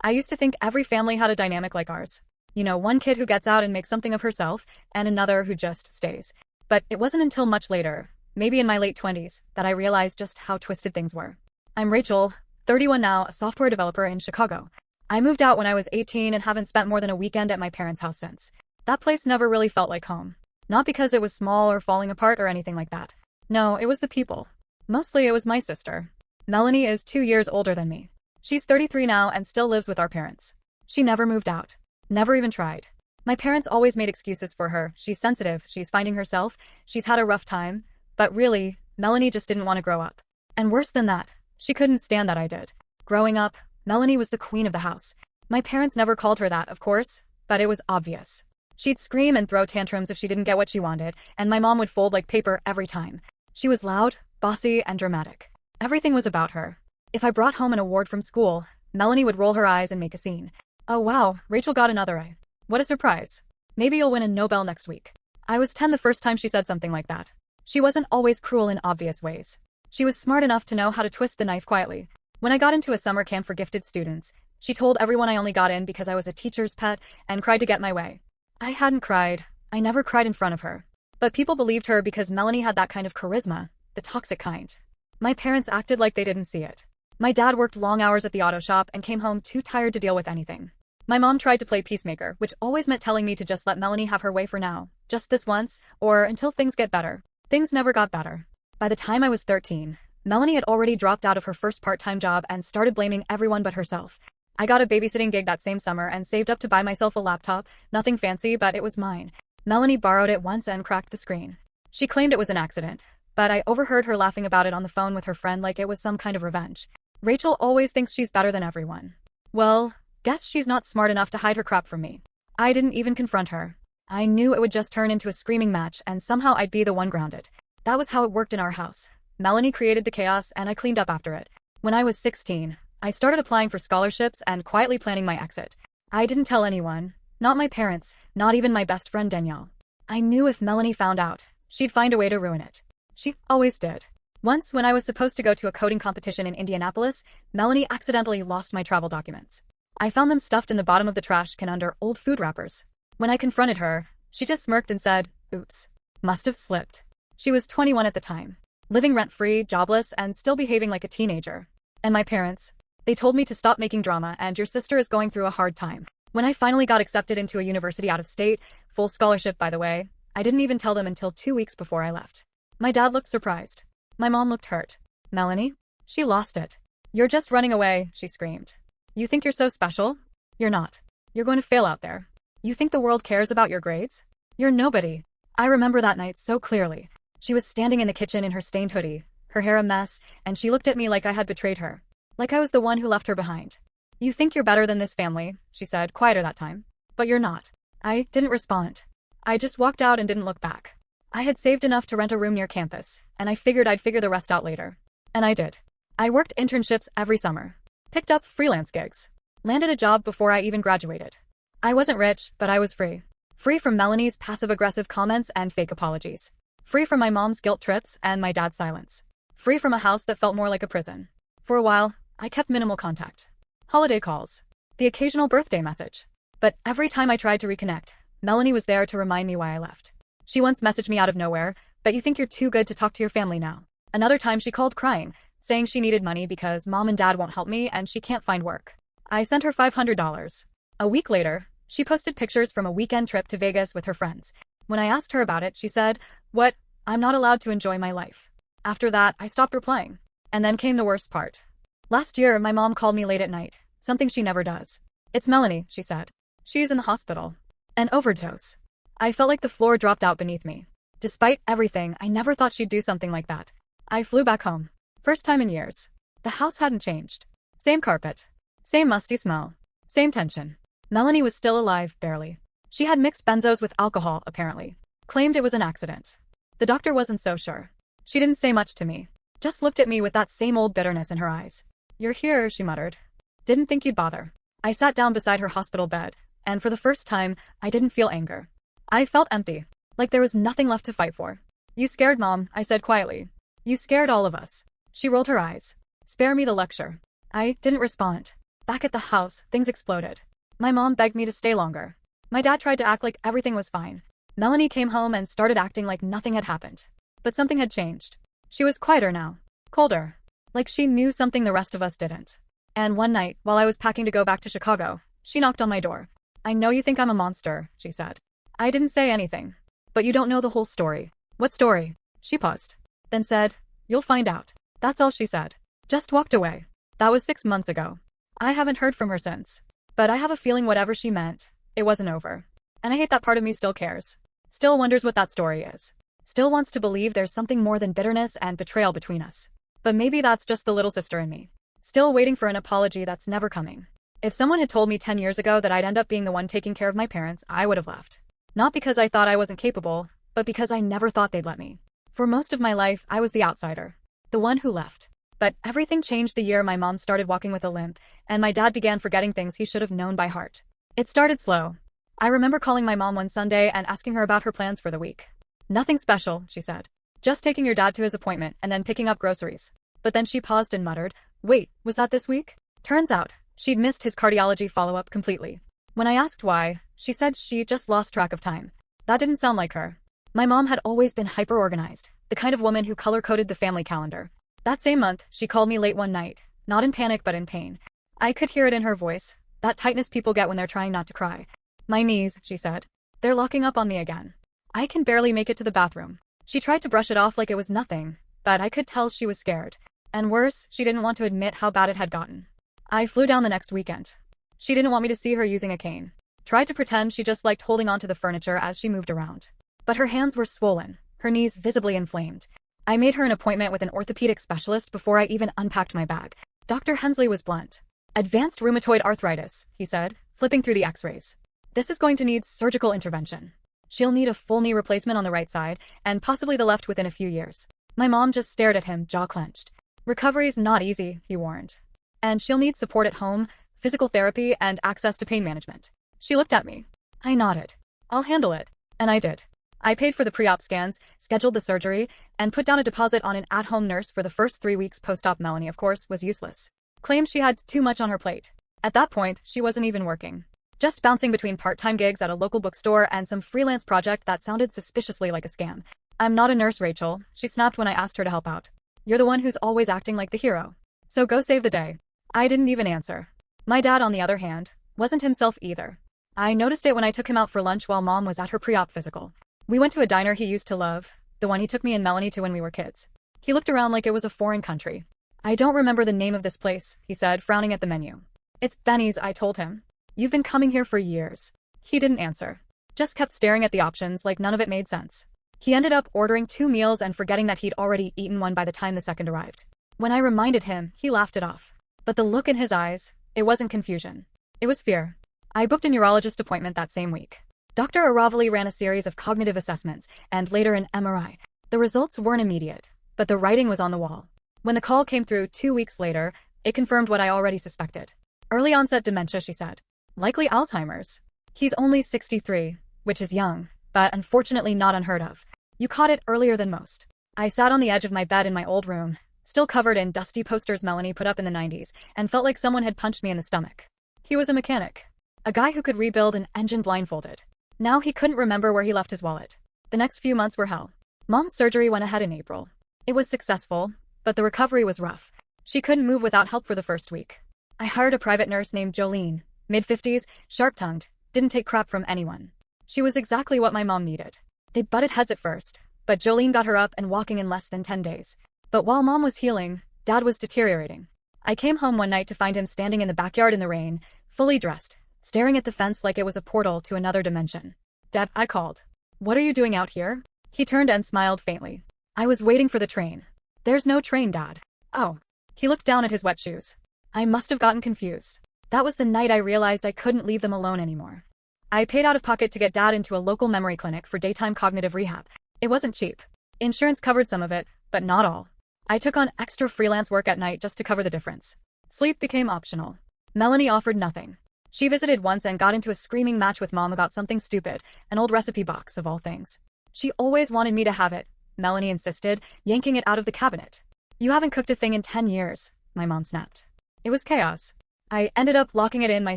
I used to think every family had a dynamic like ours. You know, one kid who gets out and makes something of herself, and another who just stays. But it wasn't until much later, maybe in my late 20s, that I realized just how twisted things were. I'm Rachel, 31 now, a software developer in Chicago. I moved out when I was 18 and haven't spent more than a weekend at my parents' house since. That place never really felt like home. Not because it was small or falling apart or anything like that. No, it was the people. Mostly it was my sister. Melanie is 2 years older than me. She's 33 now and still lives with our parents. She never moved out. Never even tried. My parents always made excuses for her. She's sensitive, she's finding herself, she's had a rough time. But really, Melanie just didn't want to grow up. And worse than that, she couldn't stand that I did. Growing up, Melanie was the queen of the house. My parents never called her that, of course, but it was obvious. She'd scream and throw tantrums if she didn't get what she wanted, and my mom would fold like paper every time. She was loud, bossy, and dramatic. Everything was about her. If I brought home an award from school, Melanie would roll her eyes and make a scene. Oh wow, Rachel got another A. What a surprise. Maybe you'll win a Nobel next week. I was 10 the first time she said something like that. She wasn't always cruel in obvious ways. She was smart enough to know how to twist the knife quietly. When I got into a summer camp for gifted students, she told everyone I only got in because I was a teacher's pet and cried to get my way. I hadn't cried. I never cried in front of her. But people believed her because Melanie had that kind of charisma, the toxic kind. My parents acted like they didn't see it. My dad worked long hours at the auto shop and came home too tired to deal with anything. My mom tried to play peacemaker, which always meant telling me to just let Melanie have her way for now, just this once, or until things get better. Things never got better. By the time I was 13, Melanie had already dropped out of her first part-time job and started blaming everyone but herself. I got a babysitting gig that same summer and saved up to buy myself a laptop, nothing fancy, but it was mine. Melanie borrowed it once and cracked the screen. She claimed it was an accident, but I overheard her laughing about it on the phone with her friend like it was some kind of revenge. Rachel always thinks she's better than everyone. Well, guess she's not smart enough to hide her crap from me. I didn't even confront her. I knew it would just turn into a screaming match and somehow I'd be the one grounded. That was how it worked in our house. Melanie created the chaos and I cleaned up after it. When I was 16, I started applying for scholarships and quietly planning my exit. I didn't tell anyone, not my parents, not even my best friend Danielle. I knew if Melanie found out, she'd find a way to ruin it. She always did. Once, when I was supposed to go to a coding competition in Indianapolis, Melanie accidentally lost my travel documents. I found them stuffed in the bottom of the trash can under old food wrappers. When I confronted her, she just smirked and said, "Oops. Must have slipped." She was 21 at the time, living rent-free, jobless, and still behaving like a teenager. And my parents? They told me to stop making drama and your sister is going through a hard time. When I finally got accepted into a university out of state, full scholarship by the way, I didn't even tell them until 2 weeks before I left. My dad looked surprised. My mom looked hurt. "Melanie? She lost it. You're just running away," she screamed. "You think you're so special? You're not. You're going to fail out there. You think the world cares about your grades? You're nobody." I remember that night so clearly. She was standing in the kitchen in her stained hoodie, her hair a mess, and she looked at me like I had betrayed her. Like I was the one who left her behind. "You think you're better than this family," she said, quieter that time. "But you're not." I didn't respond. I just walked out and didn't look back. I had saved enough to rent a room near campus, and I figured I'd figure the rest out later. And I did. I worked internships every summer. Picked up freelance gigs. Landed a job before I even graduated. I wasn't rich, but I was free. Free from Melanie's passive-aggressive comments and fake apologies. Free from my mom's guilt trips and my dad's silence. Free from a house that felt more like a prison. For a while, I kept minimal contact. Holiday calls. The occasional birthday message. But every time I tried to reconnect, Melanie was there to remind me why I left. She once messaged me out of nowhere, "But you think you're too good to talk to your family now." Another time she called crying, saying she needed money because mom and dad won't help me and she can't find work. I sent her $500. A week later, she posted pictures from a weekend trip to Vegas with her friends. When I asked her about it, she said, "What? I'm not allowed to enjoy my life." After that, I stopped replying. And then came the worst part. Last year, my mom called me late at night, something she never does. "It's Melanie," she said. "She's in the hospital. An overdose." I felt like the floor dropped out beneath me. Despite everything, I never thought she'd do something like that. I flew back home. First time in years. The house hadn't changed. Same carpet. Same musty smell. Same tension. Melanie was still alive, barely. She had mixed benzos with alcohol, apparently. Claimed it was an accident. The doctor wasn't so sure. She didn't say much to me. Just looked at me with that same old bitterness in her eyes. "You're here," she muttered. "Didn't think you'd bother." I sat down beside her hospital bed, and for the first time, I didn't feel anger. I felt empty. Like there was nothing left to fight for. "You scared Mom," I said quietly. "You scared all of us." She rolled her eyes. "Spare me the lecture." I didn't respond. Back at the house, things exploded. My mom begged me to stay longer. My dad tried to act like everything was fine. Melanie came home and started acting like nothing had happened. But something had changed. She was quieter now. Colder. Like she knew something the rest of us didn't. And one night, while I was packing to go back to Chicago, she knocked on my door. "I know you think I'm a monster," she said. I didn't say anything. "But you don't know the whole story." "What story?" She paused. Then said, "You'll find out." That's all she said. Just walked away. That was 6 months ago. I haven't heard from her since. But I have a feeling whatever she meant, it wasn't over. And I hate that part of me still cares. Still wonders what that story is. Still wants to believe there's something more than bitterness and betrayal between us. But maybe that's just the little sister in me. Still waiting for an apology that's never coming. If someone had told me 10 years ago that I'd end up being the one taking care of my parents, I would have left. Not because I thought I wasn't capable, but because I never thought they'd let me. For most of my life, I was the outsider. The one who left. But everything changed the year my mom started walking with a limp, and my dad began forgetting things he should have known by heart. It started slow. I remember calling my mom one Sunday and asking her about her plans for the week. "Nothing special," she said. "Just taking your dad to his appointment and then picking up groceries." But then she paused and muttered, "Wait, was that this week?" Turns out, she'd missed his cardiology follow-up completely. When I asked why, she said she just lost track of time. That didn't sound like her. My mom had always been hyper-organized, the kind of woman who color-coded the family calendar. That same month, she called me late one night, not in panic but in pain. I could hear it in her voice, that tightness people get when they're trying not to cry. "My knees," she said. "They're locking up on me again. I can barely make it to the bathroom." She tried to brush it off like it was nothing, but I could tell she was scared. And worse, she didn't want to admit how bad it had gotten. I flew down the next weekend. She didn't want me to see her using a cane. Tried to pretend she just liked holding onto the furniture as she moved around. But her hands were swollen, her knees visibly inflamed. I made her an appointment with an orthopedic specialist before I even unpacked my bag. Dr. Hensley was blunt. "Advanced rheumatoid arthritis," he said, flipping through the x-rays. "This is going to need surgical intervention. She'll need a full knee replacement on the right side, and possibly the left within a few years." My mom just stared at him, jaw clenched. "Recovery's not easy," he warned. "And she'll need support at home, physical therapy, and access to pain management." She looked at me. I nodded. "I'll handle it." And I did. I paid for the pre-op scans, scheduled the surgery, and put down a deposit on an at-home nurse for the first 3 weeks post-op. Melanie, of course, was useless. Claimed she had too much on her plate. At that point, she wasn't even working. Just bouncing between part-time gigs at a local bookstore and some freelance project that sounded suspiciously like a scam. "I'm not a nurse, Rachel," she snapped when I asked her to help out. "You're the one who's always acting like the hero. So go save the day." I didn't even answer. My dad, on the other hand, wasn't himself either. I noticed it when I took him out for lunch while mom was at her pre-op physical. We went to a diner he used to love, the one he took me and Melanie to when we were kids. He looked around like it was a foreign country. "I don't remember the name of this place," he said, frowning at the menu. "It's Benny's," I told him. "You've been coming here for years." He didn't answer. Just kept staring at the options like none of it made sense. He ended up ordering 2 meals and forgetting that he'd already eaten one by the time the second arrived. When I reminded him, he laughed it off. But the look in his eyes, it wasn't confusion. It was fear. I booked a neurologist appointment that same week. Dr. Aravali ran a series of cognitive assessments, and later an MRI. The results weren't immediate, but the writing was on the wall. When the call came through 2 weeks later, it confirmed what I already suspected. Early onset dementia, she said. Likely Alzheimer's. He's only 63, which is young, but unfortunately not unheard of. You caught it earlier than most. I sat on the edge of my bed in my old room, still covered in dusty posters Melanie put up in the 90s, and felt like someone had punched me in the stomach. He was a mechanic. A guy who could rebuild an engine blindfolded. Now he couldn't remember where he left his wallet. The next few months were hell. Mom's surgery went ahead in April. It was successful, but the recovery was rough. She couldn't move without help for the first week. I hired a private nurse named Jolene, mid-50s, sharp-tongued, didn't take crap from anyone. She was exactly what my mom needed. They butted heads at first, but Jolene got her up and walking in less than 10 days. But while mom was healing, dad was deteriorating. I came home one night to find him standing in the backyard in the rain, fully dressed, staring at the fence like it was a portal to another dimension. "Dad," I called. "What are you doing out here?" He turned and smiled faintly. "I was waiting for the train." "There's no train, Dad." "Oh." He looked down at his wet shoes. I must have gotten confused. That was the night I realized I couldn't leave them alone anymore. I paid out of pocket to get Dad into a local memory clinic for daytime cognitive rehab. It wasn't cheap. Insurance covered some of it, but not all. I took on extra freelance work at night just to cover the difference. Sleep became optional. Melanie offered nothing. She visited once and got into a screaming match with mom about something stupid, an old recipe box of all things. She always wanted me to have it, Melanie insisted, yanking it out of the cabinet. "You haven't cooked a thing in 10 years, my mom snapped. It was chaos. I ended up locking it in my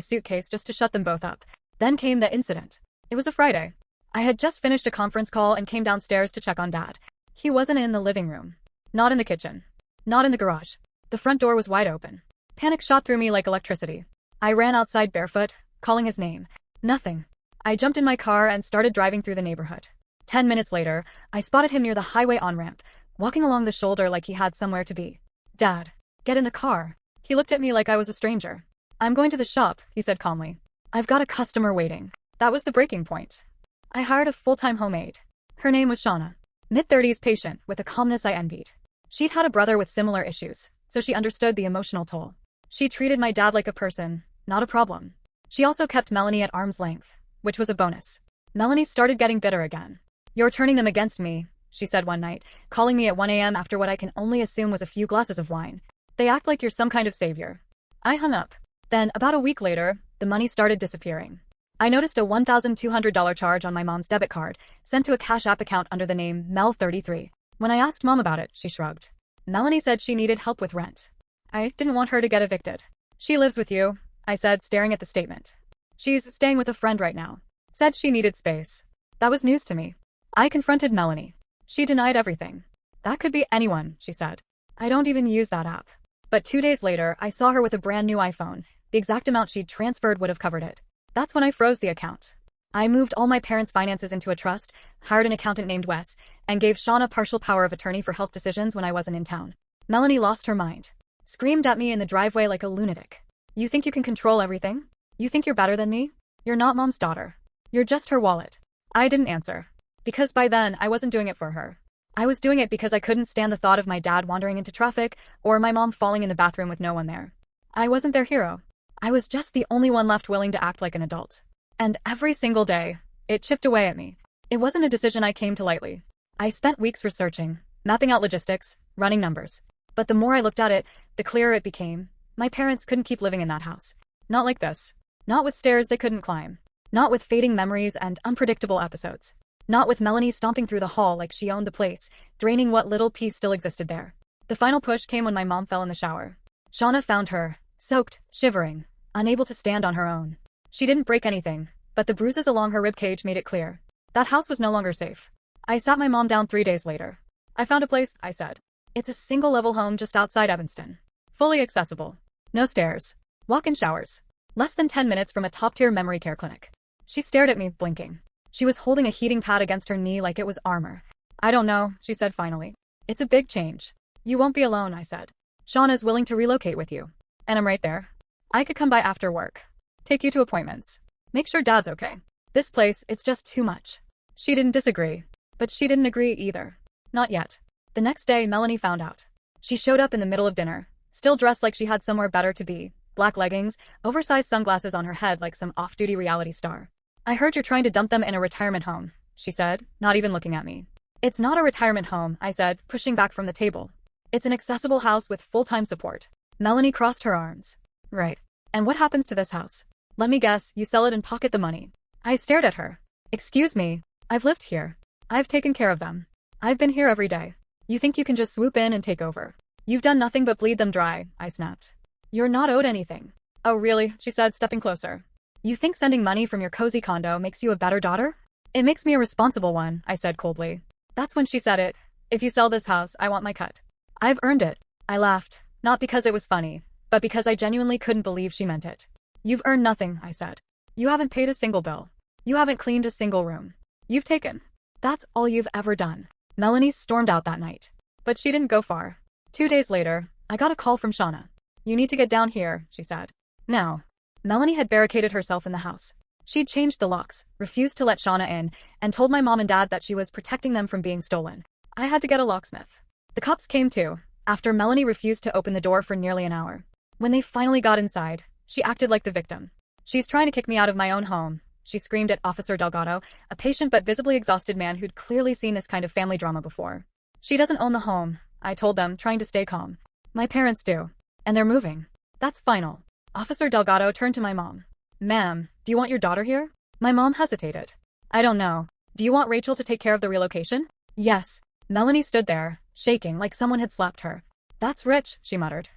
suitcase just to shut them both up. Then came the incident. It was a Friday. I had just finished a conference call and came downstairs to check on Dad. He wasn't in the living room. Not in the kitchen. Not in the garage. The front door was wide open. Panic shot through me like electricity. I ran outside barefoot, calling his name. Nothing. I jumped in my car and started driving through the neighborhood. 10 minutes later, I spotted him near the highway on-ramp, walking along the shoulder like he had somewhere to be. Dad, get in the car. He looked at me like I was a stranger. I'm going to the shop, he said calmly. I've got a customer waiting. That was the breaking point. I hired a full-time home aide. Her name was Shauna. Mid-30s patient with a calmness I envied. She'd had a brother with similar issues, so she understood the emotional toll. She treated my dad like a person, not a problem. She also kept Melanie at arm's length, which was a bonus. Melanie started getting bitter again. You're turning them against me, she said one night, calling me at 1 a.m. after what I can only assume was a few glasses of wine. They act like you're some kind of savior. I hung up. Then, about a week later, the money started disappearing. I noticed a $1,200 charge on my mom's debit card, sent to a Cash App account under the name Mel33. When I asked Mom about it, she shrugged. Melanie said she needed help with rent. I didn't want her to get evicted. She lives with you, I said, staring at the statement. She's staying with a friend right now. Said she needed space. That was news to me. I confronted Melanie. She denied everything. That could be anyone, she said. I don't even use that app. But 2 days later, I saw her with a brand new iPhone. The exact amount she'd transferred would have covered it. That's when I froze the account. I moved all my parents' finances into a trust, hired an accountant named Wes, and gave Shauna partial power of attorney for health decisions when I wasn't in town. Melanie lost her mind. Screamed at me in the driveway like a lunatic. You think you can control everything? You think you're better than me? You're not Mom's daughter. You're just her wallet. I didn't answer. Because by then, I wasn't doing it for her. I was doing it because I couldn't stand the thought of my dad wandering into traffic, or my mom falling in the bathroom with no one there. I wasn't their hero. I was just the only one left willing to act like an adult. And every single day, it chipped away at me. It wasn't a decision I came to lightly. I spent weeks researching, mapping out logistics, running numbers. But the more I looked at it, the clearer it became. My parents couldn't keep living in that house. Not like this. Not with stairs they couldn't climb. Not with fading memories and unpredictable episodes. Not with Melanie stomping through the hall like she owned the place, draining what little peace still existed there. The final push came when my mom fell in the shower. Shauna found her, soaked, shivering, unable to stand on her own. She didn't break anything, but the bruises along her ribcage made it clear. That house was no longer safe. I sat my mom down 3 days later. I found a place, I said. It's a single-level home just outside Evanston. Fully accessible. No stairs. Walk-in showers. Less than 10 minutes from a top-tier memory care clinic. She stared at me, blinking. She was holding a heating pad against her knee like it was armor. I don't know, she said finally. It's a big change. You won't be alone, I said. Shauna's willing to relocate with you. And I'm right there. I could come by after work. Take you to appointments. Make sure Dad's okay. This place, it's just too much. She didn't disagree. But she didn't agree either. Not yet. The next day, Melanie found out. She showed up in the middle of dinner, still dressed like she had somewhere better to be. Black leggings, oversized sunglasses on her head like some off-duty reality star. I heard you're trying to dump them in a retirement home, she said, not even looking at me. It's not a retirement home, I said, pushing back from the table. It's an accessible house with full-time support. Melanie crossed her arms. Right. And what happens to this house? Let me guess, you sell it and pocket the money. I stared at her. Excuse me. I've lived here. I've taken care of them. I've been here every day. You think you can just swoop in and take over? You've done nothing but bleed them dry, I snapped. You're not owed anything. Oh really, she said, stepping closer. You think sending money from your cozy condo makes you a better daughter? It makes me a responsible one, I said coldly. That's when she said it. If you sell this house, I want my cut. I've earned it. I laughed, not because it was funny, but because I genuinely couldn't believe she meant it. You've earned nothing, I said. You haven't paid a single bill. You haven't cleaned a single room. You've taken. That's all you've ever done. Melanie stormed out that night. But she didn't go far. 2 days later, I got a call from Shauna. You need to get down here, she said. Now. Melanie had barricaded herself in the house. She'd changed the locks, refused to let Shauna in, and told my mom and dad that she was protecting them from being stolen. I had to get a locksmith. The cops came too, after Melanie refused to open the door for nearly an hour. When they finally got inside, she acted like the victim. She's trying to kick me out of my own home, she screamed at Officer Delgado, a patient but visibly exhausted man who'd clearly seen this kind of family drama before. She doesn't own the home, I told them, trying to stay calm. My parents do. And they're moving. That's final. Officer Delgado turned to my mom. Ma'am, do you want your daughter here? My mom hesitated. I don't know. Do you want Rachel to take care of the relocation? Yes. Melanie stood there, shaking like someone had slapped her. That's rich, she muttered.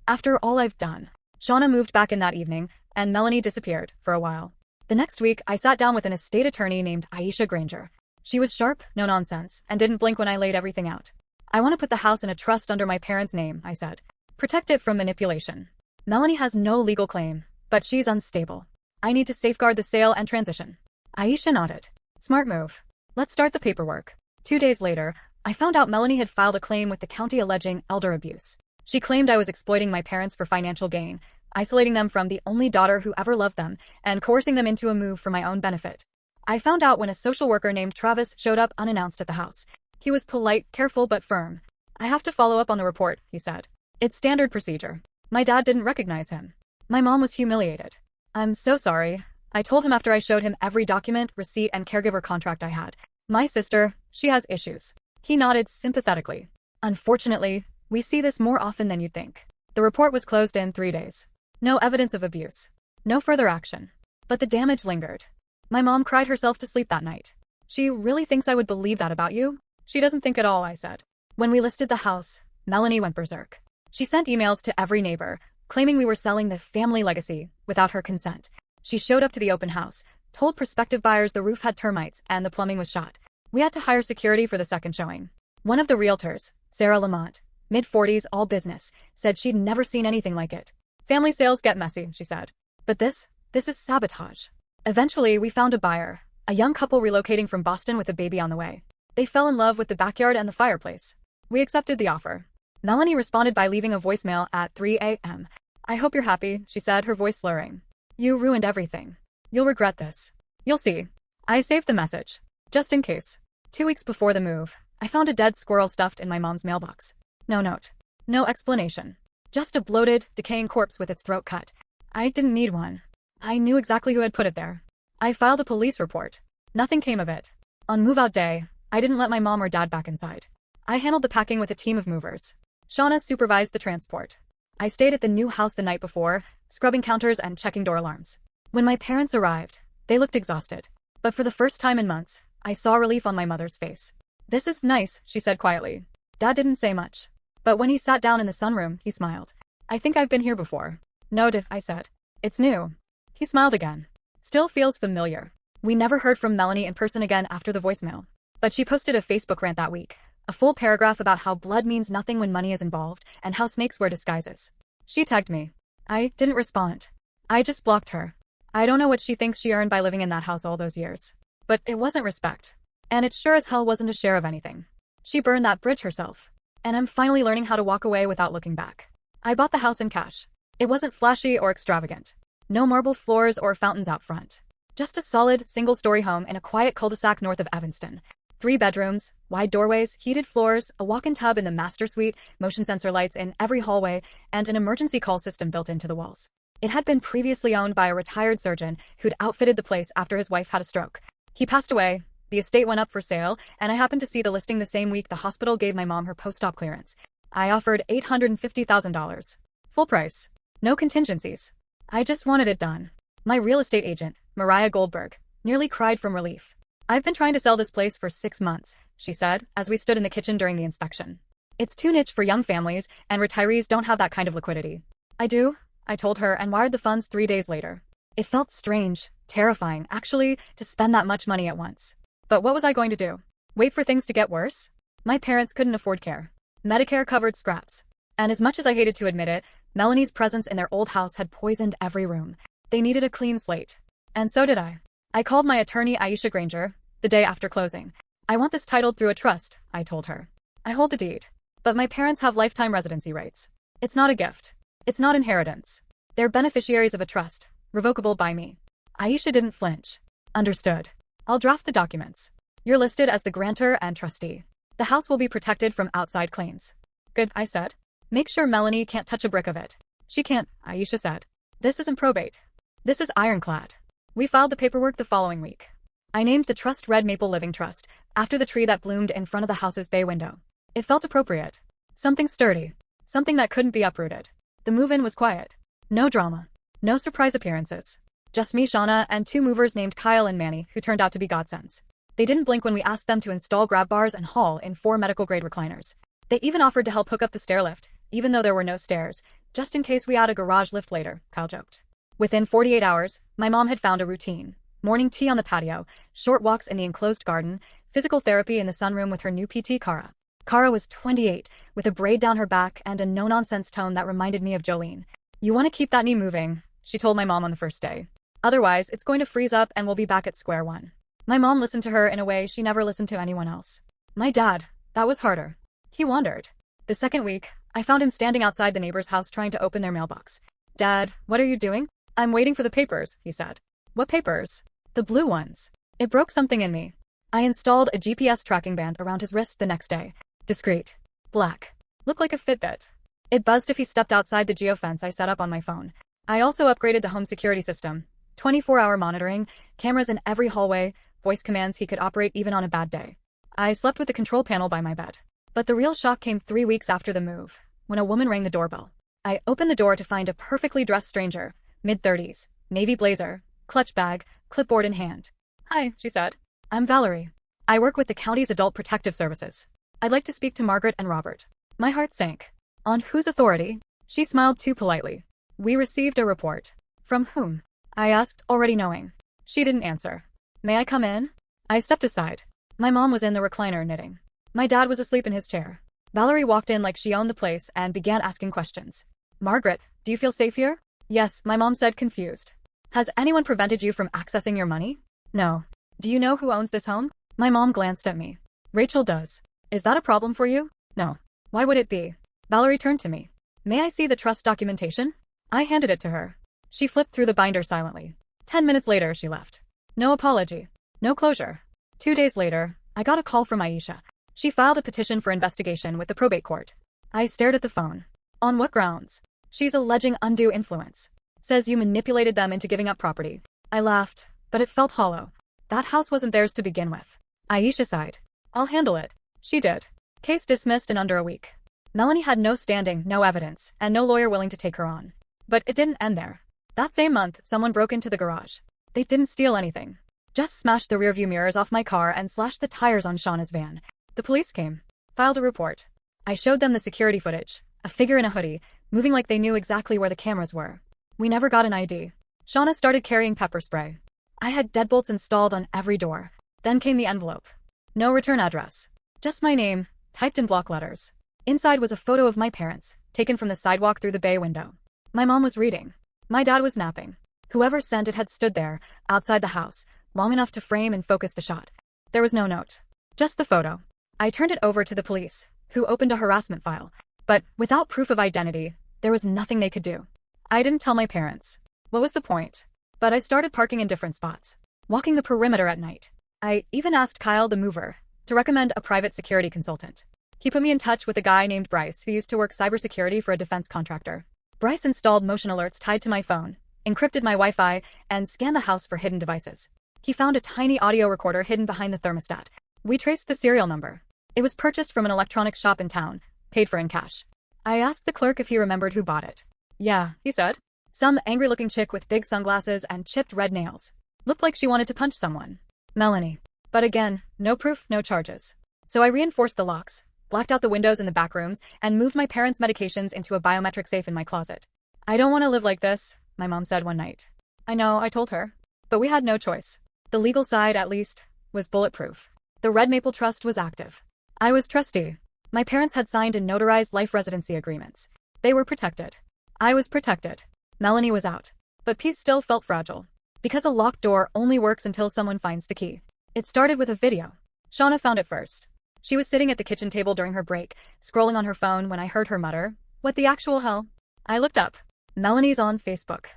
After all I've done. Shauna moved back in that evening, and Melanie disappeared for a while. The next week, I sat down with an estate attorney named Aisha Granger. She was sharp, no nonsense, and didn't blink when I laid everything out. I want to put the house in a trust under my parents' name, I said. Protect it from manipulation. Melanie has no legal claim, but she's unstable. I need to safeguard the sale and transition. Aisha nodded. Smart move. Let's start the paperwork. 2 days later, I found out Melanie had filed a claim with the county alleging elder abuse. She claimed I was exploiting my parents for financial gain, isolating them from the only daughter who ever loved them, and coercing them into a move for my own benefit. I found out when a social worker named Travis showed up unannounced at the house. He was polite, careful, but firm. I have to follow up on the report, he said. It's standard procedure. My dad didn't recognize him. My mom was humiliated. I'm so sorry, I told him after I showed him every document, receipt, and caregiver contract I had. My sister, she has issues. He nodded sympathetically. Unfortunately, we see this more often than you'd think. The report was closed in 3 days. No evidence of abuse. No further action. But the damage lingered. My mom cried herself to sleep that night. She really thinks I would believe that about you? She doesn't think at all, I said. When we listed the house, Melanie went berserk. She sent emails to every neighbor, claiming we were selling the family legacy without her consent. She showed up to the open house, told prospective buyers the roof had termites and the plumbing was shot. We had to hire security for the second showing. One of the realtors, Sarah Lamont, mid-40s, all business, said she'd never seen anything like it. Family sales get messy, she said. But this is sabotage. Eventually, we found a buyer, a young couple relocating from Boston with a baby on the way. They fell in love with the backyard and the fireplace. We accepted the offer. Melanie responded by leaving a voicemail at 3 a.m. I hope you're happy, she said, her voice slurring. You ruined everything. You'll regret this. You'll see. I saved the message. Just in case. 2 weeks before the move, I found a dead squirrel stuffed in my mom's mailbox. No note. No explanation. Just a bloated, decaying corpse with its throat cut. I didn't need one. I knew exactly who had put it there. I filed a police report. Nothing came of it. On move-out day, I didn't let my mom or dad back inside. I handled the packing with a team of movers. Shauna supervised the transport. I stayed at the new house the night before, scrubbing counters and checking door alarms. When my parents arrived, they looked exhausted. But for the first time in months, I saw relief on my mother's face. This is nice, she said quietly. Dad didn't say much. But when he sat down in the sunroom, he smiled. I think I've been here before. No, I said. It's new. He smiled again. Still feels familiar. We never heard from Melanie in person again after the voicemail. But she posted a Facebook rant that week. A full paragraph about how blood means nothing when money is involved, and how snakes wear disguises. She tagged me. I didn't respond. I just blocked her. I don't know what she thinks she earned by living in that house all those years. But it wasn't respect. And it sure as hell wasn't a share of anything. She burned that bridge herself. And I'm finally learning how to walk away without looking back. I bought the house in cash. It wasn't flashy or extravagant. No marble floors or fountains out front. Just a solid, single-story home in a quiet cul-de-sac north of Evanston. 3 bedrooms, wide doorways, heated floors, a walk-in tub in the master suite, motion sensor lights in every hallway, and an emergency call system built into the walls. It had been previously owned by a retired surgeon who'd outfitted the place after his wife had a stroke. He passed away, the estate went up for sale, and I happened to see the listing the same week the hospital gave my mom her post-op clearance. I offered $850,000. Full price. No contingencies. I just wanted it done. My real estate agent, Mariah Goldberg, nearly cried from relief. I've been trying to sell this place for 6 months, she said, as we stood in the kitchen during the inspection. It's too niche for young families, and retirees don't have that kind of liquidity. I do, I told her, and wired the funds 3 days later. It felt strange, terrifying, actually, to spend that much money at once. But what was I going to do? Wait for things to get worse? My parents couldn't afford care. Medicare covered scraps. And as much as I hated to admit it, Melanie's presence in their old house had poisoned every room. They needed a clean slate. And so did I. I called my attorney Aisha Granger, the day after closing. I want this titled through a trust, I told her. I hold the deed. But my parents have lifetime residency rights. It's not a gift. It's not inheritance. They're beneficiaries of a trust, revocable by me. Aisha didn't flinch. Understood. I'll draft the documents. You're listed as the grantor and trustee. The house will be protected from outside claims. Good, I said. Make sure Melanie can't touch a brick of it. She can't, Aisha said. This isn't probate. This is ironclad. We filed the paperwork the following week. I named the trust Red Maple Living Trust, after the tree that bloomed in front of the house's bay window. It felt appropriate. Something sturdy. Something that couldn't be uprooted. The move-in was quiet. No drama. No surprise appearances. Just me, Shauna, and 2 movers named Kyle and Manny, who turned out to be godsends. They didn't blink when we asked them to install grab bars and haul in 4 medical-grade recliners. They even offered to help hook up the stairlift, even though there were no stairs, just in case we add a garage lift later, Kyle joked. Within 48 hours, my mom had found a routine. Morning tea on the patio, short walks in the enclosed garden, physical therapy in the sunroom with her new PT, Kara. Kara was 28, with a braid down her back and a no-nonsense tone that reminded me of Jolene. "You want to keep that knee moving," she told my mom on the first day. "Otherwise, it's going to freeze up and we'll be back at square one." My mom listened to her in a way she never listened to anyone else. My dad, that was harder. He wandered. The second week, I found him standing outside the neighbor's house trying to open their mailbox. "Dad, what are you doing?" "I'm waiting for the papers," he said. "What papers?" "The blue ones." It broke something in me. I installed a GPS tracking band around his wrist the next day. Discreet. Black. Looked like a Fitbit. It buzzed if he stepped outside the geofence I set up on my phone. I also upgraded the home security system. 24-hour monitoring, cameras in every hallway, voice commands he could operate even on a bad day. I slept with the control panel by my bed. But the real shock came 3 weeks after the move, when a woman rang the doorbell. I opened the door to find a perfectly dressed stranger, mid-30s, navy blazer, clutch bag, clipboard in hand. "Hi," she said. "I'm Valerie. I work with the county's Adult Protective Services. I'd like to speak to Margaret and Robert." My heart sank. "On whose authority?" She smiled too politely. "We received a report." "From whom?" I asked, already knowing. She didn't answer. "May I come in?" I stepped aside. My mom was in the recliner knitting. My dad was asleep in his chair. Valerie walked in like she owned the place and began asking questions. "Margaret, do you feel safe here?" "Yes," my mom said, confused. "Has anyone prevented you from accessing your money?" "No." "Do you know who owns this home?" My mom glanced at me. "Rachel does." "Is that a problem for you?" "No." "Why would it be?" Valerie turned to me. "May I see the trust documentation?" I handed it to her. She flipped through the binder silently. 10 minutes later, she left. No apology. No closure. 2 days later, I got a call from Aisha. She filed a petition for investigation with the probate court. I stared at the phone. "On what grounds?" "She's alleging undue influence. Says you manipulated them into giving up property." I laughed, but it felt hollow. That house wasn't theirs to begin with. Aisha sighed. "I'll handle it." She did. Case dismissed in under a week. Melanie had no standing, no evidence, and no lawyer willing to take her on. But it didn't end there. That same month, someone broke into the garage. They didn't steal anything. Just smashed the rearview mirrors off my car and slashed the tires on Shauna's van. The police came. Filed a report. I showed them the security footage. A figure in a hoodie, moving like they knew exactly where the cameras were. We never got an ID. Shauna started carrying pepper spray. I had deadbolts installed on every door. Then came the envelope. No return address. Just my name, typed in block letters. Inside was a photo of my parents, taken from the sidewalk through the bay window. My mom was reading. My dad was napping. Whoever sent it had stood there, outside the house, long enough to frame and focus the shot. There was no note. Just the photo. I turned it over to the police, who opened a harassment file. But, without proof of identity, there was nothing they could do. I didn't tell my parents. What was the point? But I started parking in different spots, walking the perimeter at night. I even asked Kyle, the mover, to recommend a private security consultant. He put me in touch with a guy named Bryce who used to work cybersecurity for a defense contractor. Bryce installed motion alerts tied to my phone, encrypted my Wi-Fi, and scanned the house for hidden devices. He found a tiny audio recorder hidden behind the thermostat. We traced the serial number. It was purchased from an electronics shop in town, paid for in cash. I asked the clerk if he remembered who bought it. "Yeah," he said. "Some angry-looking chick with big sunglasses and chipped red nails. Looked like she wanted to punch someone. Melanie." But again, no proof, no charges. So I reinforced the locks, blacked out the windows in the back rooms, and moved my parents' medications into a biometric safe in my closet. "I don't want to live like this," my mom said one night. I know, I told her. But we had no choice. The legal side, at least, was bulletproof. The Red Maple Trust was active. I was trustee. My parents had signed and notarized life residency agreements. They were protected. I was protected. Melanie was out. But peace still felt fragile. Because a locked door only works until someone finds the key. It started with a video. Shauna found it first. She was sitting at the kitchen table during her break, scrolling on her phone when I heard her mutter, "What the actual hell?" I looked up. "Melanie's on Facebook.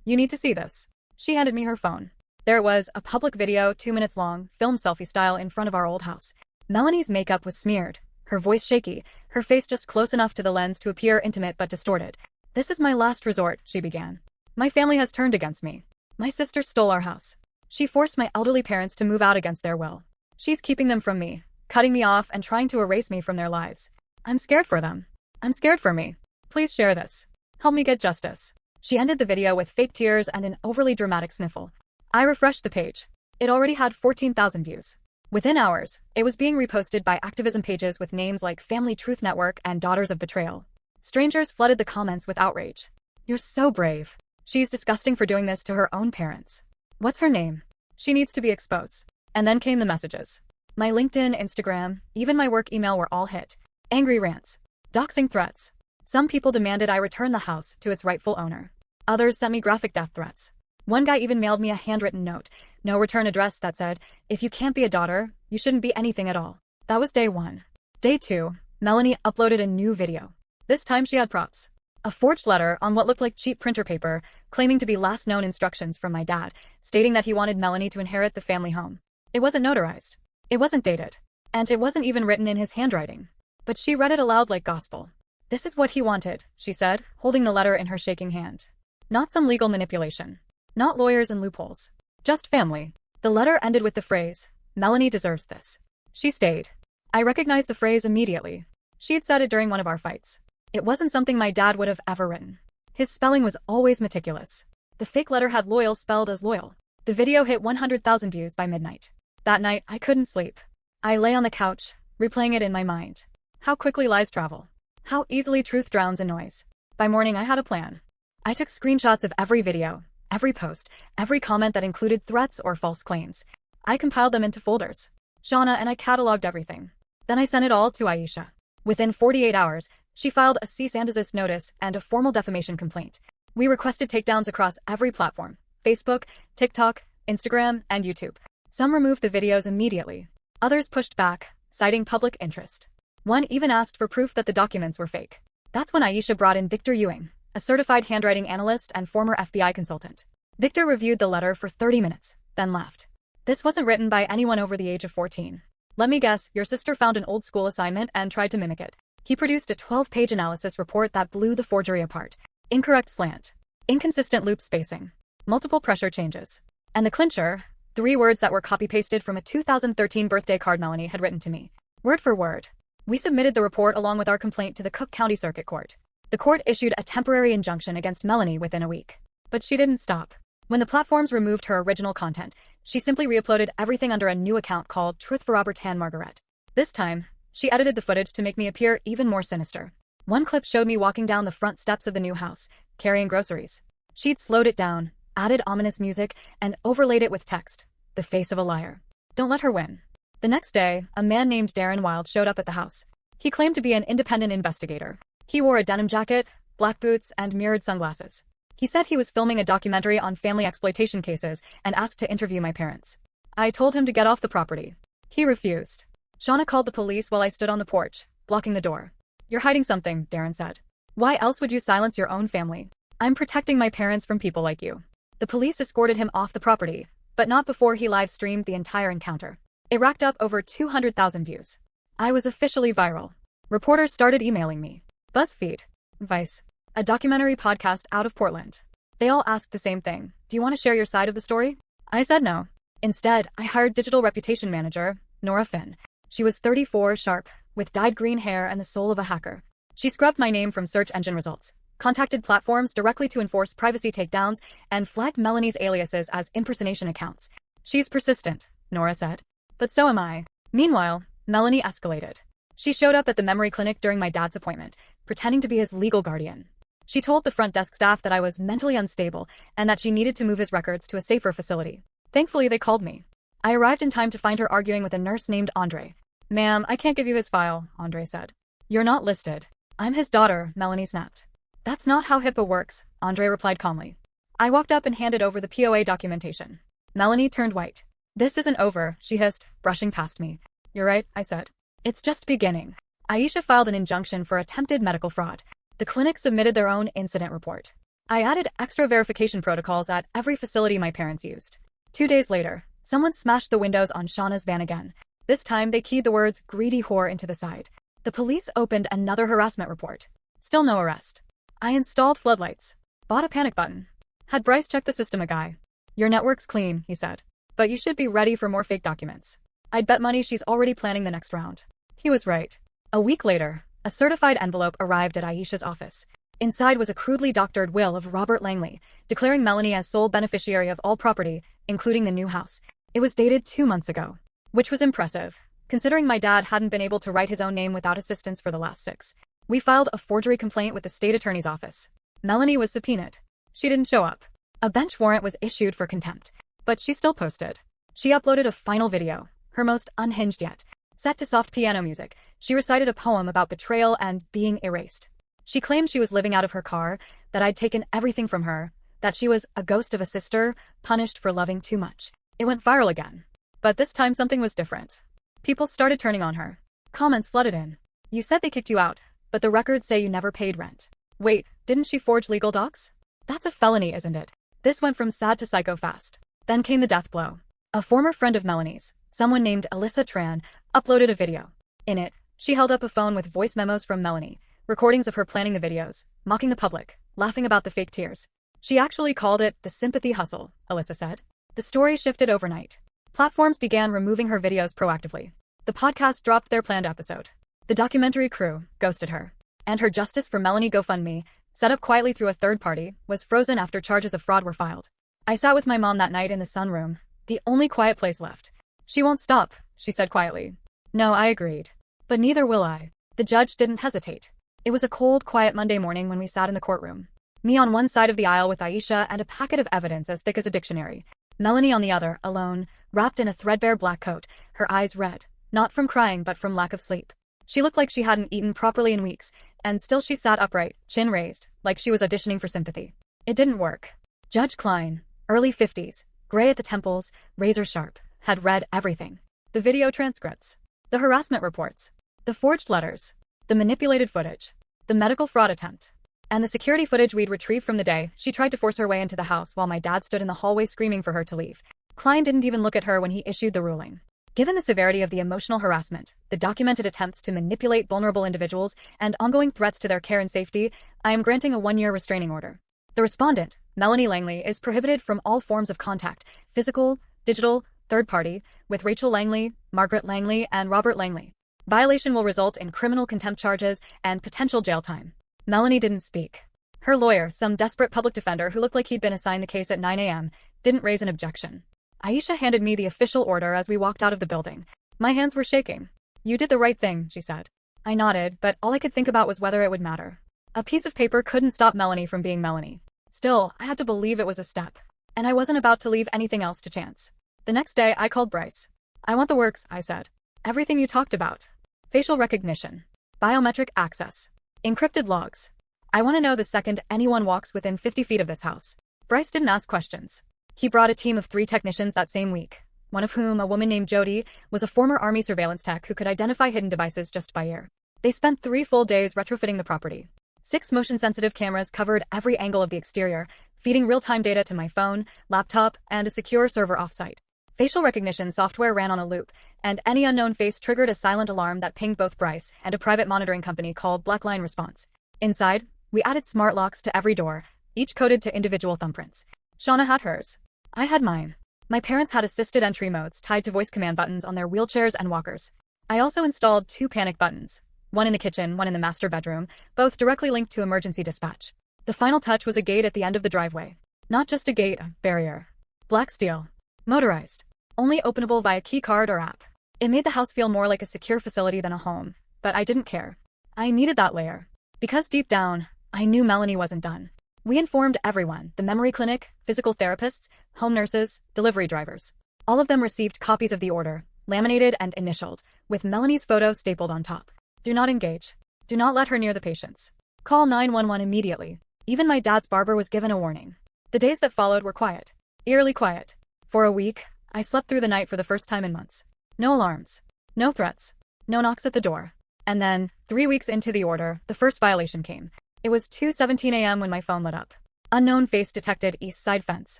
You need to see this." She handed me her phone. There it was, a public video, 2 minutes long, filmed selfie style in front of our old house. Melanie's makeup was smeared, her voice shaky, her face just close enough to the lens to appear intimate but distorted. "This is my last resort," she began. "My family has turned against me. My sister stole our house. She forced my elderly parents to move out against their will. She's keeping them from me, cutting me off and trying to erase me from their lives. I'm scared for them. I'm scared for me. Please share this. Help me get justice." She ended the video with fake tears and an overly dramatic sniffle. I refreshed the page. It already had 14,000 views. Within hours, it was being reposted by activism pages with names like Family Truth Network and Daughters of Betrayal. Strangers flooded the comments with outrage. You're so brave. She's disgusting for doing this to her own parents. What's her name? She needs to be exposed. And then came the messages. My LinkedIn, Instagram, even my work email were all hit. Angry rants. Doxing threats. Some people demanded I return the house to its rightful owner. Others sent me graphic death threats. One guy even mailed me a handwritten note, no return address, that said, if you can't be a daughter, you shouldn't be anything at all. That was day 1. Day 2, Melanie uploaded a new video. This time she had props. A forged letter on what looked like cheap printer paper, claiming to be last known instructions from my dad, stating that he wanted Melanie to inherit the family home. It wasn't notarized. It wasn't dated. And it wasn't even written in his handwriting. But she read it aloud like gospel. This is what he wanted, she said, holding the letter in her shaking hand. Not some legal manipulation. Not lawyers and loopholes. Just family. The letter ended with the phrase, Melanie deserves this. She stayed. I recognized the phrase immediately. She'd said it during one of our fights. It wasn't something my dad would have ever written. His spelling was always meticulous. The fake letter had loyal spelled as loyal. The video hit 100,000 views by midnight. That night, I couldn't sleep. I lay on the couch, replaying it in my mind. How quickly lies travel. How easily truth drowns in noise. By morning, I had a plan. I took screenshots of every video, every post, every comment that included threats or false claims. I compiled them into folders. Shauna and I cataloged everything. Then I sent it all to Aisha. Within 48 hours, she filed a cease and desist notice and a formal defamation complaint. We requested takedowns across every platform: Facebook, TikTok, Instagram, and YouTube. Some removed the videos immediately. Others pushed back, citing public interest. One even asked for proof that the documents were fake. That's when Aisha brought in Victor Ewing, a certified handwriting analyst and former FBI consultant. Victor reviewed the letter for 30 minutes, then left. This wasn't written by anyone over the age of 14. Let me guess, your sister found an old school assignment and tried to mimic it. He produced a 12-page analysis report that blew the forgery apart. Incorrect slant. Inconsistent loop spacing. Multiple pressure changes. And the clincher, 3 words that were copy-pasted from a 2013 birthday card Melanie had written to me. Word for word. We submitted the report along with our complaint to the Cook County Circuit Court. The court issued a temporary injunction against Melanie within a week. But she didn't stop. When the platforms removed her original content, she simply re-uploaded everything under a new account called Truth for Robert Tan Margaret. This time, she edited the footage to make me appear even more sinister. One clip showed me walking down the front steps of the new house, carrying groceries. She'd slowed it down, added ominous music, and overlaid it with text. The face of a liar. Don't let her win. The next day, a man named Darren Wild showed up at the house. He claimed to be an independent investigator. He wore a denim jacket, black boots, and mirrored sunglasses. He said he was filming a documentary on family exploitation cases and asked to interview my parents. I told him to get off the property. He refused. Shauna called the police while I stood on the porch, blocking the door. You're hiding something, Darren said. Why else would you silence your own family? I'm protecting my parents from people like you. The police escorted him off the property, but not before he live-streamed the entire encounter. It racked up over 200,000 views. I was officially viral. Reporters started emailing me. BuzzFeed, Vice, a documentary podcast out of Portland. They all asked the same thing. Do you want to share your side of the story? I said no. Instead, I hired digital reputation manager, Nora Finn. She was 34, sharp, with dyed green hair and the soul of a hacker. She scrubbed my name from search engine results, contacted platforms directly to enforce privacy takedowns, and flagged Melanie's aliases as impersonation accounts. She's persistent, Nora said. But so am I. Meanwhile, Melanie escalated. She showed up at the memory clinic during my dad's appointment, pretending to be his legal guardian. She told the front desk staff that I was mentally unstable and that she needed to move his records to a safer facility. Thankfully, they called me. I arrived in time to find her arguing with a nurse named Andre. Ma'am, I can't give you his file, Andre said. You're not listed. I'm his daughter, Melanie snapped. That's not how HIPAA works, Andre replied calmly. I walked up and handed over the POA documentation. Melanie turned white. This isn't over, she hissed, brushing past me. You're right, I said. It's just beginning. Aisha filed an injunction for attempted medical fraud. The clinic submitted their own incident report. I added extra verification protocols at every facility my parents used. 2 days later, someone smashed the windows on Shauna's van again. This time, they keyed the words greedy whore into the side. The police opened another harassment report. Still no arrest. I installed floodlights. Bought a panic button. Had Bryce check the system a guy. Your network's clean, he said. But you should be ready for more fake documents. I'd bet money she's already planning the next round. He was right. A week later, a certified envelope arrived at Aisha's office. Inside was a crudely doctored will of Robert Langley, declaring Melanie as sole beneficiary of all property, including the new house. It was dated 2 months ago, which was impressive, considering my dad hadn't been able to write his own name without assistance for the last 6. We filed a forgery complaint with the state attorney's office. Melanie was subpoenaed. She didn't show up. A bench warrant was issued for contempt, but she still posted. She uploaded a final video, her most unhinged yet. Set to soft piano music, she recited a poem about betrayal and being erased. She claimed she was living out of her car, that I'd taken everything from her, that she was a ghost of a sister, punished for loving too much. It went viral again. But this time something was different. People started turning on her. Comments flooded in. You said they kicked you out, but the records say you never paid rent. Wait, didn't she forge legal docs? That's a felony, isn't it? This went from sad to psycho fast. Then came the death blow. A former friend of Melanie's, someone named Alyssa Tran, uploaded a video. In it, she held up a phone with voice memos from Melanie, recordings of her planning the videos, mocking the public, laughing about the fake tears. She actually called it the sympathy hustle, Alyssa said. The story shifted overnight. Platforms began removing her videos proactively. The podcast dropped their planned episode. The documentary crew ghosted her. And her Justice for Melanie GoFundMe, set up quietly through a third party, was frozen after charges of fraud were filed. I sat with my mom that night in the sunroom, the only quiet place left. She won't stop, she said quietly. No, I agreed. But neither will I. The judge didn't hesitate. It was a cold, quiet Monday morning when we sat in the courtroom. Me on one side of the aisle with Aisha and a packet of evidence as thick as a dictionary. Melanie on the other, alone, wrapped in a threadbare black coat, her eyes red, not from crying but from lack of sleep. She looked like she hadn't eaten properly in weeks, and still she sat upright, chin raised, like she was auditioning for sympathy. It didn't work. Judge Klein, early 50s, gray at the temples, razor sharp, had read everything. The video transcripts, the harassment reports, the forged letters, the manipulated footage, the medical fraud attempt, and the security footage we'd retrieved from the day she tried to force her way into the house while my dad stood in the hallway screaming for her to leave. Klein didn't even look at her when he issued the ruling. Given the severity of the emotional harassment, the documented attempts to manipulate vulnerable individuals, and ongoing threats to their care and safety, I am granting a 1-year restraining order. The respondent, Melanie Langley, is prohibited from all forms of contact, physical, digital, third party, with Rachel Langley, Margaret Langley, and Robert Langley. Violation will result in criminal contempt charges and potential jail time. Melanie didn't speak. Her lawyer, some desperate public defender who looked like he'd been assigned the case at 9 a.m., didn't raise an objection. Aisha handed me the official order as we walked out of the building. My hands were shaking. You did the right thing, she said. I nodded, but all I could think about was whether it would matter. A piece of paper couldn't stop Melanie from being Melanie. Still, I had to believe it was a step. And I wasn't about to leave anything else to chance. The next day, I called Bryce. I want the works, I said. Everything you talked about. Facial recognition. Biometric access. Encrypted logs. I want to know the second anyone walks within 50 feet of this house. Bryce didn't ask questions. He brought a team of 3 technicians that same week, one of whom, a woman named Jody, was a former Army surveillance tech who could identify hidden devices just by ear. They spent 3 full days retrofitting the property. 6 motion-sensitive cameras covered every angle of the exterior, feeding real-time data to my phone, laptop, and a secure server offsite. Facial recognition software ran on a loop, and any unknown face triggered a silent alarm that pinged both Bryce and a private monitoring company called Blackline Response. Inside, we added smart locks to every door, each coded to individual thumbprints. Shauna had hers. I had mine. My parents had assisted entry modes tied to voice command buttons on their wheelchairs and walkers. I also installed 2 panic buttons, one in the kitchen, one in the master bedroom, both directly linked to emergency dispatch. The final touch was a gate at the end of the driveway. Not just a gate, a barrier. Black steel. Motorized. Only openable via key card or app. It made the house feel more like a secure facility than a home, but I didn't care. I needed that layer. Because deep down, I knew Melanie wasn't done. We informed everyone, the memory clinic, physical therapists, home nurses, delivery drivers. All of them received copies of the order, laminated and initialed, with Melanie's photo stapled on top. Do not engage. Do not let her near the patients. Call 911 immediately. Even my dad's barber was given a warning. The days that followed were quiet. Eerily quiet. For a week, I slept through the night for the first time in months. No alarms. No threats. No knocks at the door. And then, 3 weeks into the order, the first violation came. It was 2:17 a.m. when my phone lit up. Unknown face detected east side fence.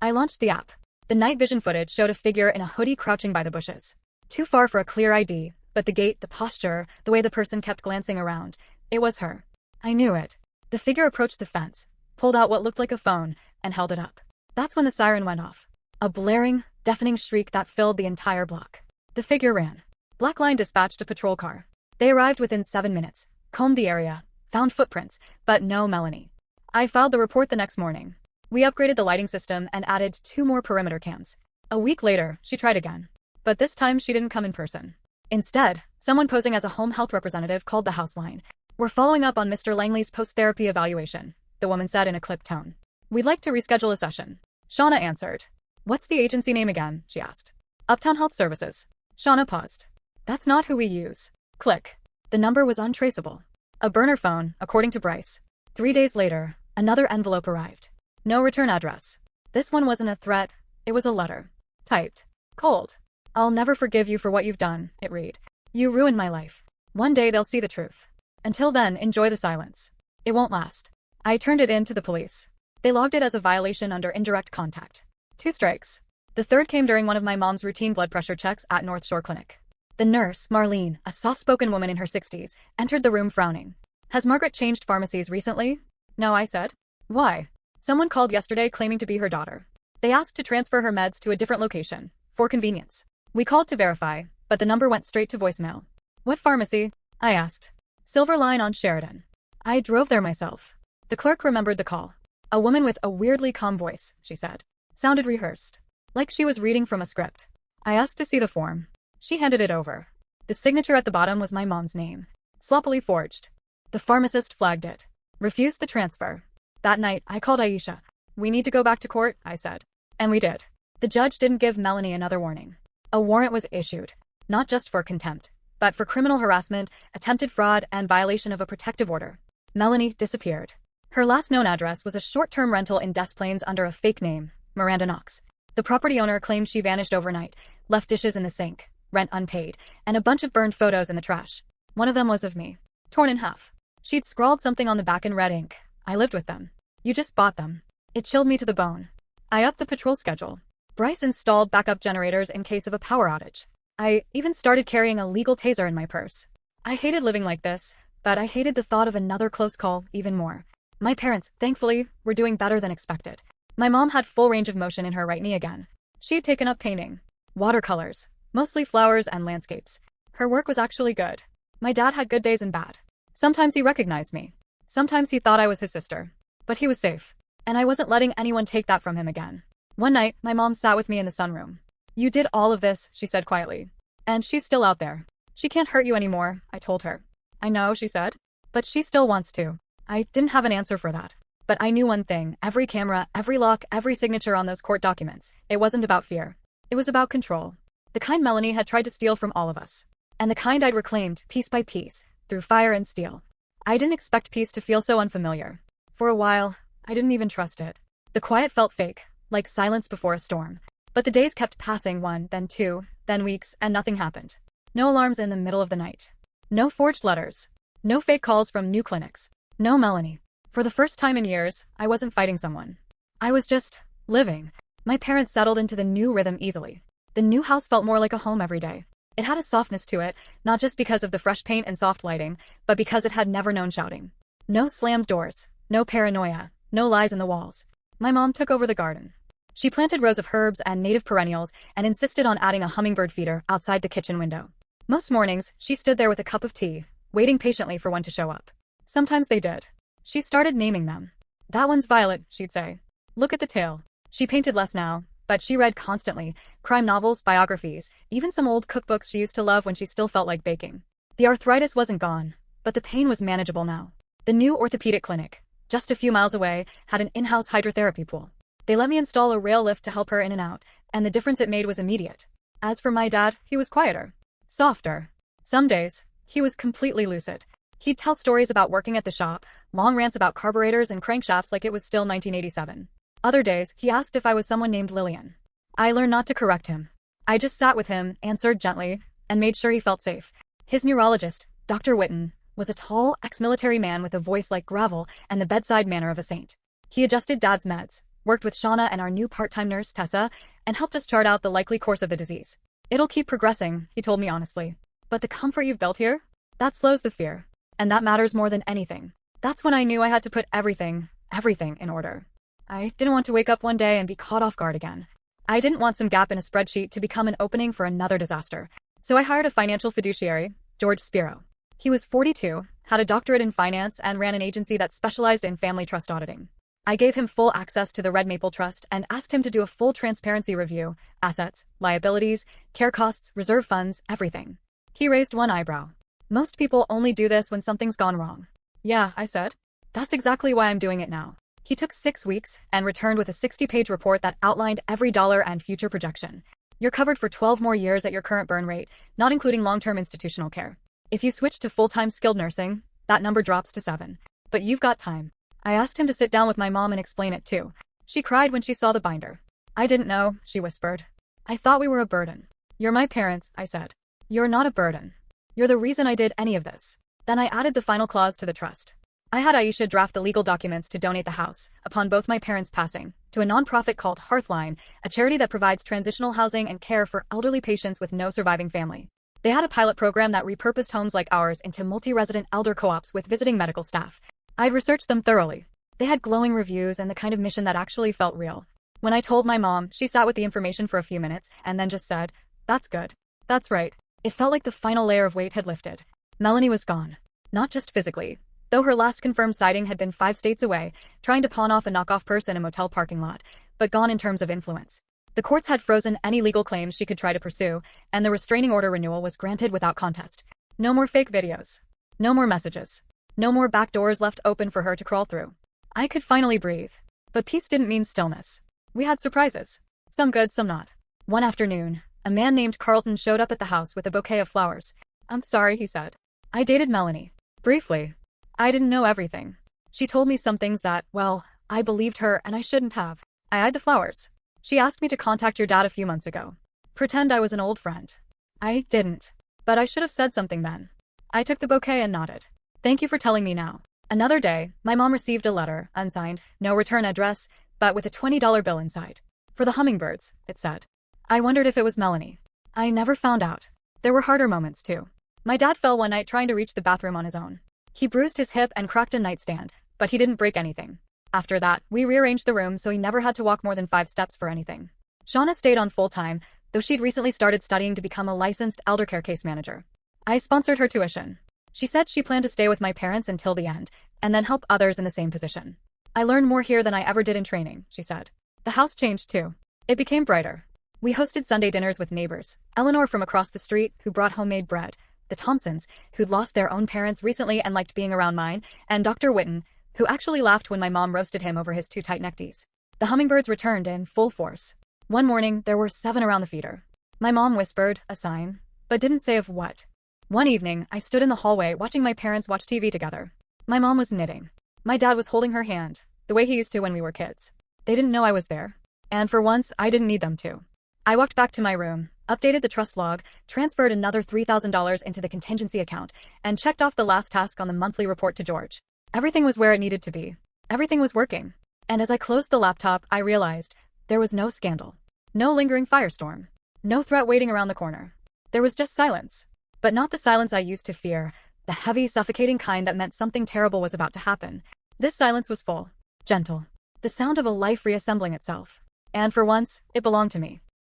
I launched the app. The night vision footage showed a figure in a hoodie crouching by the bushes. Too far for a clear ID, but the gait, the posture, the way the person kept glancing around, it was her. I knew it. The figure approached the fence, pulled out what looked like a phone, and held it up. That's when the siren went off. A blaring, deafening shriek that filled the entire block. The figure ran. Blackline dispatched a patrol car. They arrived within 7 minutes, combed the area, found footprints, but no Melanie. I filed the report the next morning. We upgraded the lighting system and added 2 more perimeter cams. A week later, she tried again. But this time she didn't come in person. Instead, someone posing as a home health representative called the house line. "We're following up on Mr. Langley's post-therapy evaluation," the woman said in a clipped tone. "We'd like to reschedule a session." Shauna answered. "What's the agency name again?" she asked. "Uptown Health Services." Shauna paused. "That's not who we use." Click. The number was untraceable. A burner phone, according to Bryce. 3 days later, another envelope arrived. No return address. This one wasn't a threat, it was a letter. Typed. Cold. "I'll never forgive you for what you've done," it read. "You ruined my life. One day they'll see the truth. Until then, enjoy the silence. It won't last." I turned it in to the police. They logged it as a violation under indirect contact. 2 strikes. The third came during one of my mom's routine blood pressure checks at North Shore Clinic. The nurse, Marlene, a soft-spoken woman in her 60s, entered the room frowning. "Has Margaret changed pharmacies recently?" "No," I said. "Why?" "Someone called yesterday claiming to be her daughter. They asked to transfer her meds to a different location, for convenience. We called to verify, but the number went straight to voicemail." "What pharmacy?" I asked. "Silver Line on Sheridan." "I drove there myself." The clerk remembered the call. "A woman with a weirdly calm voice," she said. "Sounded rehearsed. Like she was reading from a script." I asked to see the form. She handed it over. The signature at the bottom was my mom's name. Sloppily forged. The pharmacist flagged it. Refused the transfer. That night, I called Aisha. "We need to go back to court," I said. And we did. The judge didn't give Melanie another warning. A warrant was issued. Not just for contempt, but for criminal harassment, attempted fraud, and violation of a protective order. Melanie disappeared. Her last known address was a short-term rental in Des Plaines under a fake name, Miranda Knox. The property owner claimed she vanished overnight, left dishes in the sink, rent unpaid, and a bunch of burned photos in the trash. One of them was of me, torn in half. She'd scrawled something on the back in red ink. "I lived with them. You just bought them." It chilled me to the bone. I upped the patrol schedule. Bryce installed backup generators in case of a power outage. I even started carrying a legal taser in my purse. I hated living like this, but I hated the thought of another close call even more. My parents, thankfully, were doing better than expected. My mom had full range of motion in her right knee again. She'd taken up painting. Watercolors. Mostly flowers and landscapes. Her work was actually good. My dad had good days and bad. Sometimes he recognized me. Sometimes he thought I was his sister. But he was safe. And I wasn't letting anyone take that from him again. One night, my mom sat with me in the sunroom. "You did all of this," she said quietly. "And she's still out there. She can't hurt you anymore," I told her. "I know," she said. "But she still wants to." I didn't have an answer for that. But I knew one thing, every camera, every lock, every signature on those court documents. It wasn't about fear. It was about control. The kind Melanie had tried to steal from all of us. And the kind I'd reclaimed, piece by piece, through fire and steel. I didn't expect peace to feel so unfamiliar. For a while, I didn't even trust it. The quiet felt fake, like silence before a storm. But the days kept passing, one, then 2, then weeks, and nothing happened. No alarms in the middle of the night. No forged letters. No fake calls from new clinics. No Melanie. For the first time in years, I wasn't fighting someone. I was just living. My parents settled into the new rhythm easily. The new house felt more like a home every day. It had a softness to it, not just because of the fresh paint and soft lighting, but because it had never known shouting. No slammed doors. No paranoia. No lies in the walls. My mom took over the garden. She planted rows of herbs and native perennials and insisted on adding a hummingbird feeder outside the kitchen window. Most mornings, she stood there with a cup of tea, waiting patiently for one to show up. Sometimes they did. She started naming them. "That one's Violet," she'd say. "Look at the tail." She painted less now, but she read constantly. Crime novels, biographies, even some old cookbooks she used to love when she still felt like baking. The arthritis wasn't gone, but the pain was manageable now. The new orthopedic clinic, just a few miles away, had an in-house hydrotherapy pool. They let me install a rail lift to help her in and out, and the difference it made was immediate. As for my dad, he was quieter. Softer. Some days, he was completely lucid. He'd tell stories about working at the shop, long rants about carburetors and crankshafts like it was still 1987. Other days, he asked if I was someone named Lillian. I learned not to correct him. I just sat with him, answered gently, and made sure he felt safe. His neurologist, Dr. Witten, was a tall, ex-military man with a voice like gravel and the bedside manner of a saint. He adjusted Dad's meds, worked with Shauna and our new part-time nurse, Tessa, and helped us chart out the likely course of the disease. "It'll keep progressing," he told me honestly. "But the comfort you've built here? That slows the fear. And that matters more than anything." That's when I knew I had to put everything in order. I didn't want to wake up one day and be caught off guard again. I didn't want some gap in a spreadsheet to become an opening for another disaster. So I hired a financial fiduciary, George Spiro. He was 42, had a doctorate in finance, and ran an agency that specialized in family trust auditing. I gave him full access to the Red Maple Trust and asked him to do a full transparency review: assets, liabilities, care costs, reserve funds, everything. He raised one eyebrow. Most people only do this when something's gone wrong. Yeah, I said. That's exactly why I'm doing it now. He took 6 weeks and returned with a 60-page report that outlined every dollar and future projection. You're covered for 12 more years at your current burn rate, not including long-term institutional care. If you switch to full-time skilled nursing, that number drops to 7. But you've got time. I asked him to sit down with my mom and explain it too. She cried when she saw the binder. I didn't know, she whispered. I thought we were a burden. You're my parents, I said. You're not a burden. You're the reason I did any of this. Then I added the final clause to the trust. I had Aisha draft the legal documents to donate the house, upon both my parents' passing, to a nonprofit called Hearthline, a charity that provides transitional housing and care for elderly patients with no surviving family. They had a pilot program that repurposed homes like ours into multi-resident elder co-ops with visiting medical staff. I'd researched them thoroughly. They had glowing reviews and the kind of mission that actually felt real. When I told my mom, she sat with the information for a few minutes and then just said, "That's good. That's right." It felt like the final layer of weight had lifted. Melanie was gone. Not just physically, though her last confirmed sighting had been 5 states away, trying to pawn off a knockoff purse in a motel parking lot, but gone in terms of influence. The courts had frozen any legal claims she could try to pursue, and the restraining order renewal was granted without contest. No more fake videos. No more messages. No more back doors left open for her to crawl through. I could finally breathe. But peace didn't mean stillness. We had surprises. Some good, some not. One afternoon, a man named Carlton showed up at the house with a bouquet of flowers. "I'm sorry," he said. I dated Melanie. Briefly. I didn't know everything. She told me some things that, well, I believed her and I shouldn't have. I eyed the flowers. She asked me to contact your dad a few months ago. Pretend I was an old friend. I didn't. But I should have said something then. I took the bouquet and nodded. Thank you for telling me now. Another day, my mom received a letter, unsigned, no return address, but with a $20 bill inside. For the hummingbirds, it said. I wondered if it was Melanie. I never found out. There were harder moments too. My dad fell one night trying to reach the bathroom on his own. He bruised his hip and cracked a nightstand, but he didn't break anything. After that, we rearranged the room so he never had to walk more than 5 steps for anything. Shauna stayed on full-time, though she'd recently started studying to become a licensed eldercare case manager. I sponsored her tuition. She said she planned to stay with my parents until the end, and then help others in the same position. I learned more here than I ever did in training, she said. The house changed too. It became brighter. We hosted Sunday dinners with neighbors, Eleanor from across the street, who brought homemade bread, the Thompsons, who'd lost their own parents recently and liked being around mine, and Dr. Witten, who actually laughed when my mom roasted him over his too tight neckties. The hummingbirds returned in full force. One morning, there were 7 around the feeder. My mom whispered, a sign, but didn't say of what. One evening, I stood in the hallway watching my parents watch TV together. My mom was knitting. My dad was holding her hand, the way he used to when we were kids. They didn't know I was there. And for once, I didn't need them to. I walked back to my room, updated the trust log, transferred another $3,000 into the contingency account, and checked off the last task on the monthly report to George. Everything was where it needed to be. Everything was working. And as I closed the laptop, I realized there was no scandal. No lingering firestorm. No threat waiting around the corner. There was just silence. But not the silence I used to fear, the heavy, suffocating kind that meant something terrible was about to happen. This silence was full, gentle. The sound of a life reassembling itself. And for once, it belonged to me.